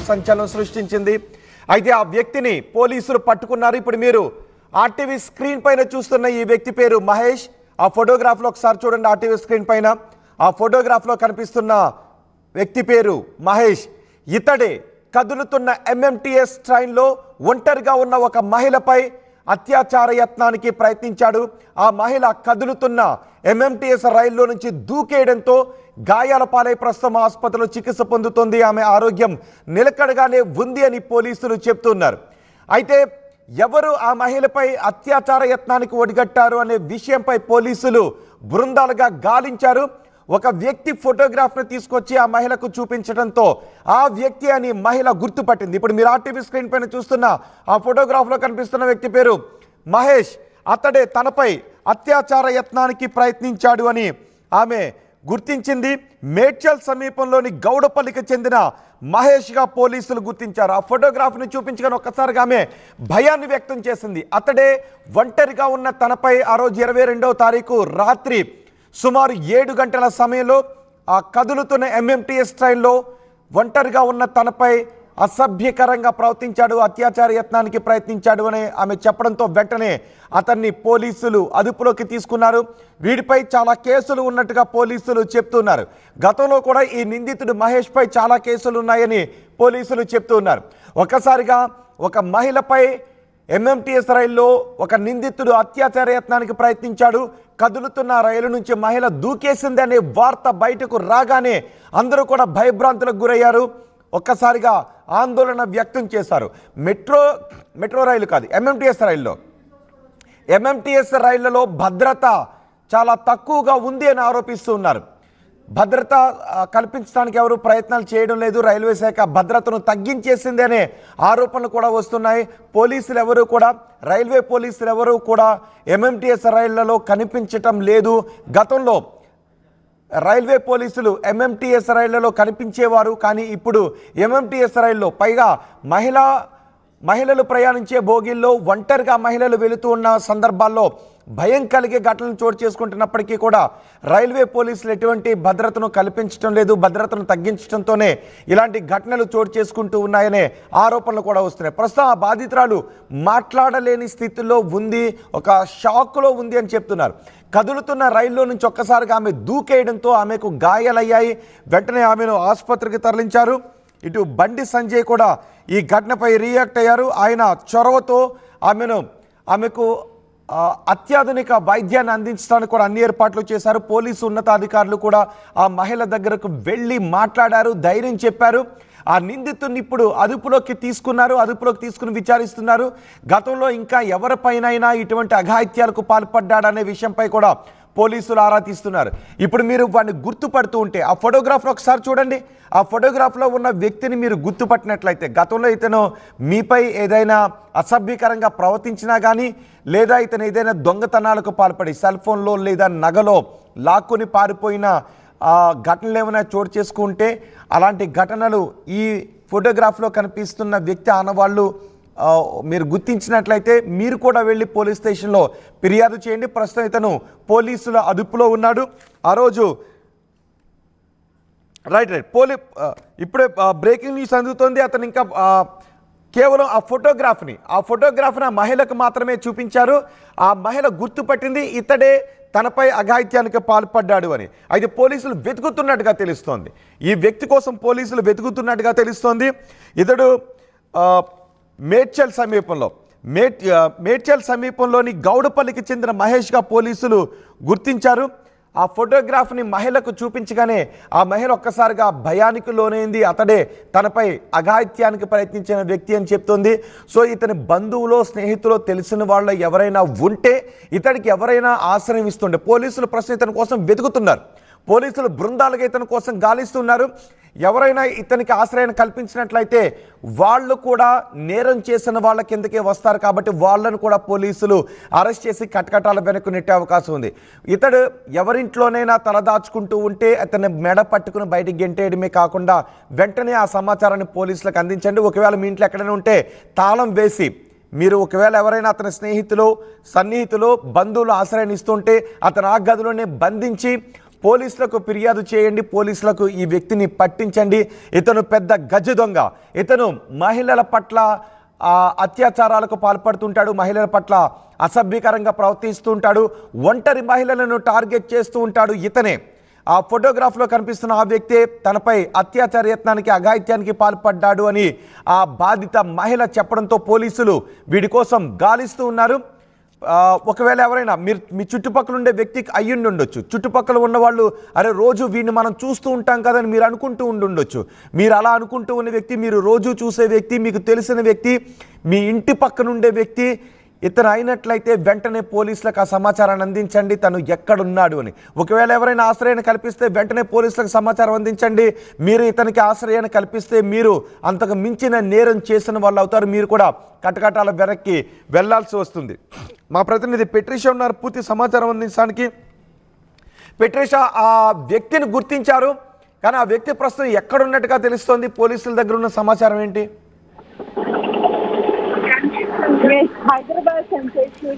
సంచలనం సృష్టించింది. అయితే ఆ వ్యక్తిని పోలీసులు పట్టుకున్నారు. ఇప్పుడు మీరు ఆర్టీవీ స్క్రీన్ పైన చూస్తున్న ఈ వ్యక్తి పేరు మహేష్. ఆ ఫోటోగ్రాఫ్లో ఒకసారి చూడండి. ఆర్టీవీ స్క్రీన్ పైన ఆ ఫోటోగ్రాఫ్లో కనిపిస్తున్న వ్యక్తి పేరు మహేష్. ఇతడే కదులుతున్న ఎంఎంటీఎస్ ట్రైన్లో ఒంటరిగా ఉన్న ఒక మహిళపై అత్యాచార యత్నానికి ప్రయత్నించాడు. ఆ మహిళ కదులుతున్న ఎంఎంటీఎస్ రైల్లో నుంచి దూకేయడంతో గాయాల పాలై ప్రస్తుతం ఆసుపత్రిలో చికిత్స పొందుతోంది. ఆమె ఆరోగ్యం నిలకడగానే ఉంది అని పోలీసులు చెప్తున్నారు. అయితే ఎవరు ఆ మహిళపై అత్యాచార యత్నానికి ఒడిగట్టారు అనే విషయంపై పోలీసులు బృందాలుగా గాలించారు. ఒక వ్యక్తి ఫోటోగ్రాఫ్ను తీసుకొచ్చి ఆ మహిళకు చూపించడంతో ఆ వ్యక్తి అని మహిళ గుర్తుపట్టింది. ఇప్పుడు మీరు ఆర్టీవీ స్క్రీన్ పైన చూస్తున్న ఆ ఫోటోగ్రాఫ్లో కనిపిస్తున్న వ్యక్తి పేరు మహేష్. అతడే తనపై అత్యాచార యత్నానికి ప్రయత్నించాడు అని ఆమె గుర్తించింది. మేడ్చల్ సమీపంలోని గౌడపల్లికి చెందిన మహేష్గా పోలీసులు గుర్తించారు. ఆ ఫోటోగ్రాఫ్ని చూపించగానే ఒక్కసారిగా ఆమె భయాన్ని వ్యక్తం చేసింది. అతడే ఒంటరిగా ఉన్న తనపై ఆ రోజు 22వ తారీఖు రాత్రి సుమారు 7 గంటల సమయంలో ఆ కదులుతున్న ఎంఎంటీఎస్ ట్రైన్లో ఒంటరిగా ఉన్న తనపై అసభ్యకరంగా ప్రవర్తించాడు, అత్యాచార యత్నానికి ప్రయత్నించాడు అని ఆమె చెప్పడంతో వెంటనే అతన్ని పోలీసులు అదుపులోకి తీసుకున్నారు. వీడిపై చాలా కేసులు ఉన్నట్టుగా పోలీసులు చెప్తున్నారు. గతంలో కూడా ఈ నిందితుడు మహేష్పై చాలా కేసులు ఉన్నాయని పోలీసులు చెప్తున్నారు. ఒక్కసారిగా ఒక మహిళపై ఎంఎంటీఎస్ రైల్లో ఒక నిందితుడు అత్యాచార యత్నానికి ప్రయత్నించాడు. కదులుతున్న రైలు నుంచి మహిళ దూకేసింది అనే వార్త బయటకు రాగానే అందరూ కూడా భయభ్రాంతులకు గురయ్యారు. ఒక్కసారిగా ఆందోళన వ్యక్తం చేశారు. మెట్రో రైలు కాదు, ఎంఎంటీఎస్ రైళ్లలో భద్రత చాలా తక్కువగా ఉంది అని ఆరోపిస్తూ ఉన్నారు. భద్రత కల్పించడానికి ఎవరు ప్రయత్నాలు చేయడం లేదు. రైల్వే శాఖ భద్రతను తగ్గించేసింది అనే ఆరోపణలు కూడా వస్తున్నాయి. రైల్వే పోలీసులు ఎవరు కూడా ఎంఎంటీఎస్ రైళ్లలో కనిపించటం లేదు. గతంలో రైల్వే పోలీసులు ఎంఎంటీఎస్ రైళ్లలో కనిపించేవారు, కానీ ఇప్పుడు ఎంఎంటీఎస్ రైల్లో పైగా మహిళలు ప్రయాణించే బోగిల్లో ఒంటరిగా మహిళలు వెళుతూ ఉన్న సందర్భాల్లో భయం కలిగే ఘటనలు చోటు చేసుకుంటున్నప్పటికీ కూడా రైల్వే పోలీసులు ఎటువంటి భద్రతను కల్పించడం లేదు. భద్రతను తగ్గించడంతోనే ఇలాంటి ఘటనలు చోటు చేసుకుంటూ ఉన్నాయనే ఆరోపణలు కూడా వస్తున్నాయి. ప్రస్తుతం ఆ బాధితురాలు మాట్లాడలేని స్థితిలో ఉంది, ఒక షాక్లో ఉంది అని చెప్తున్నారు. కదులుతున్న రైల్లో నుంచి ఒక్కసారిగా ఆమె దూకేయడంతో ఆమెకు గాయాలయ్యాయి. వెంటనే ఆమెను ఆసుపత్రికి తరలించారు. ఇటు బండి సంజయ్ కూడా ఈ ఘటనపై రియాక్ట్ అయ్యారు. ఆయన చొరవతో ఆమెకు అత్యాధునిక వైద్యాన్ని అందించడానికి కూడా అన్ని ఏర్పాట్లు చేశారు. పోలీసు ఉన్నతాధికారులు కూడా ఆ మహిళ దగ్గరకు వెళ్ళి మాట్లాడారు, ధైర్యం చెప్పారు. ఆ నిందితుడిని ఇప్పుడు అదుపులోకి తీసుకుని విచారిస్తున్నారు. గతంలో ఇంకా ఎవరిపైనైనా ఇటువంటి అఘాయిత్యాలకు పాల్పడ్డాడనే విషయంపై కూడా పోలీసులు ఆరా తీస్తున్నారు. ఇప్పుడు మీరు వాడిని గుర్తుపడుతూ ఉంటే ఆ ఫోటోగ్రాఫ్లో ఒకసారి చూడండి. ఆ ఫోటోగ్రాఫ్లో ఉన్న వ్యక్తిని మీరు గుర్తుపట్టినట్లయితే గతంలో ఇతను మీపై ఏదైనా అసభ్యకరంగా ప్రవర్తించినా కానీ, లేదా ఇతను ఏదైనా దొంగతనాలకు పాల్పడి సెల్ ఫోన్లో లేదా నగలో లాక్కుని పారిపోయిన ఘటనలు ఏమైనా చోటు చేసుకుంటే అలాంటి ఘటనలు ఈ ఫోటోగ్రాఫ్లో కనిపిస్తున్న వ్యక్తి ఆనవాళ్ళు మీరు గుర్తించినట్లయితే మీరు కూడా వెళ్ళి పోలీస్ స్టేషన్లో ఫిర్యాదు చేయండి. ప్రస్తుతం ఇతను పోలీసుల అదుపులో ఉన్నాడు. ఆ రోజు రైట్ ఇప్పుడే బ్రేకింగ్ న్యూస్ అందుతోంది. అతను ఇంకా కేవలం ఆ ఫోటోగ్రాఫ్ని ఆ మహిళకు మాత్రమే చూపించారు. ఆ మహిళ గుర్తుపట్టింది ఇతడే తనపై అఘాయిత్యానికి పాల్పడ్డాడు అని. అయితే పోలీసులు వెతుకుతున్నట్టుగా తెలుస్తోంది. ఈ వ్యక్తి కోసం పోలీసులు వెతుకుతున్నట్టుగా తెలుస్తోంది. ఇతడు మేడ్చల్ సమీపంలోని గౌడపల్లికి చెందిన మహేష్గా పోలీసులు గుర్తించారు. ఆ ఫోటోగ్రాఫ్ని మహిళకు చూపించగానే ఆ మహిళ ఒక్కసారిగా భయానికి లోనైంది. అతడే తనపై అఘాయిత్యానికి ప్రయత్నించిన వ్యక్తి అని చెప్తోంది. సో ఇతని బంధువులో స్నేహితులో తెలిసిన వాళ్ళు ఎవరైనా ఉంటే ఇతడికి ఎవరైనా ఆశ్రయం ఇస్తుండే పోలీసులు ప్రస్తుతం ఇతని కోసం వెతుకుతున్నారు. పోలీసులు బృందాలుగా ఇతని కోసం గాలిస్తున్నారు. ఎవరైనా ఇతనికి ఆశ్రయం కల్పించినట్లయితే వాళ్ళు కూడా నేరం చేసిన వాళ్ళ కిందకే వస్తారు. కాబట్టి వాళ్ళను కూడా పోలీసులు అరెస్ట్ చేసి కటకటాల వెనక్కు నెట్టే అవకాశం ఉంది. ఇతడు ఎవరింట్లోనైనా తలదాచుకుంటూ ఉంటే అతన్ని మెడ పట్టుకుని బయటికి గెంటేయడమే కాకుండా వెంటనే ఆ సమాచారాన్ని పోలీసులకు అందించండి. ఒకవేళ మీ ఇంట్లో ఎక్కడైనా ఉంటే తాళం వేసి మీరు ఒకవేళ ఎవరైనా అతని స్నేహితులు సన్నిహితులు బంధువులు ఆశ్రయం ఇస్తుంటే అతను ఆ గదిలోనే బంధించి పోలీసులకు ఫిర్యాదు చేయండి, పోలీసులకు ఈ వ్యక్తిని పట్టించండి. ఇతను పెద్ద గజ దొంగ. ఇతను మహిళల పట్ల అత్యాచారాలకు పాల్పడుతుంటాడు, మహిళల పట్ల అసభ్యకరంగా ప్రవర్తిస్తూ ఉంటాడు, ఒంటరి మహిళలను టార్గెట్ చేస్తూ ఉంటాడు. ఇతనే ఆ ఫోటోగ్రాఫ్లో కనిపిస్తున్న ఆ వ్యక్తి తనపై అత్యాచార యత్నానికి, అఘాయిత్యానికి పాల్పడ్డాడు అని ఆ బాధిత మహిళ చెప్పడంతో పోలీసులు వీడి కోసం గాలిస్తూ ఉన్నారు. ఒకవేళ ఎవరైనా మీ చుట్టుపక్కల ఉండే వ్యక్తికి అయ్యుండి ఉండొచ్చు. చుట్టుపక్కల ఉన్నవాళ్ళు అరే రోజు వీడిని మనం చూస్తూ ఉంటాం కదని మీరు అనుకుంటూ ఉండొచ్చు. మీరు అలా అనుకుంటూ ఉన్న వ్యక్తి, మీరు రోజు చూసే వ్యక్తి, మీకు తెలిసిన వ్యక్తి, మీ ఇంటి పక్కన ఉండే వ్యక్తి ఇతను అయినట్లయితే వెంటనే పోలీసులకు ఆ సమాచారాన్ని అందించండి, తను ఎక్కడున్నాడు అని. ఒకవేళ ఎవరైనా ఆశ్రయాన్ని కల్పిస్తే వెంటనే పోలీసులకు సమాచారం అందించండి. మీరు ఇతనికి ఆశ్రయాన్ని కల్పిస్తే మీరు అంతకు మించిన నేరం చేసిన వాళ్ళు అవుతారు. మీరు కూడా కటకటాల వెనక్కి వెళ్లాల్సి వస్తుంది. మా ప్రతినిధి పెట్రిషా ఉన్నారు పూర్తి సమాచారం అందించడానికి. పెట్రిషా, ఆ వ్యక్తిని గుర్తించారు, కానీ ఆ వ్యక్తి ప్రస్తుతం ఎక్కడున్నట్టుగా తెలుస్తోంది? పోలీసుల దగ్గర ఉన్న సమాచారం ఏంటి? Hyderabad sensation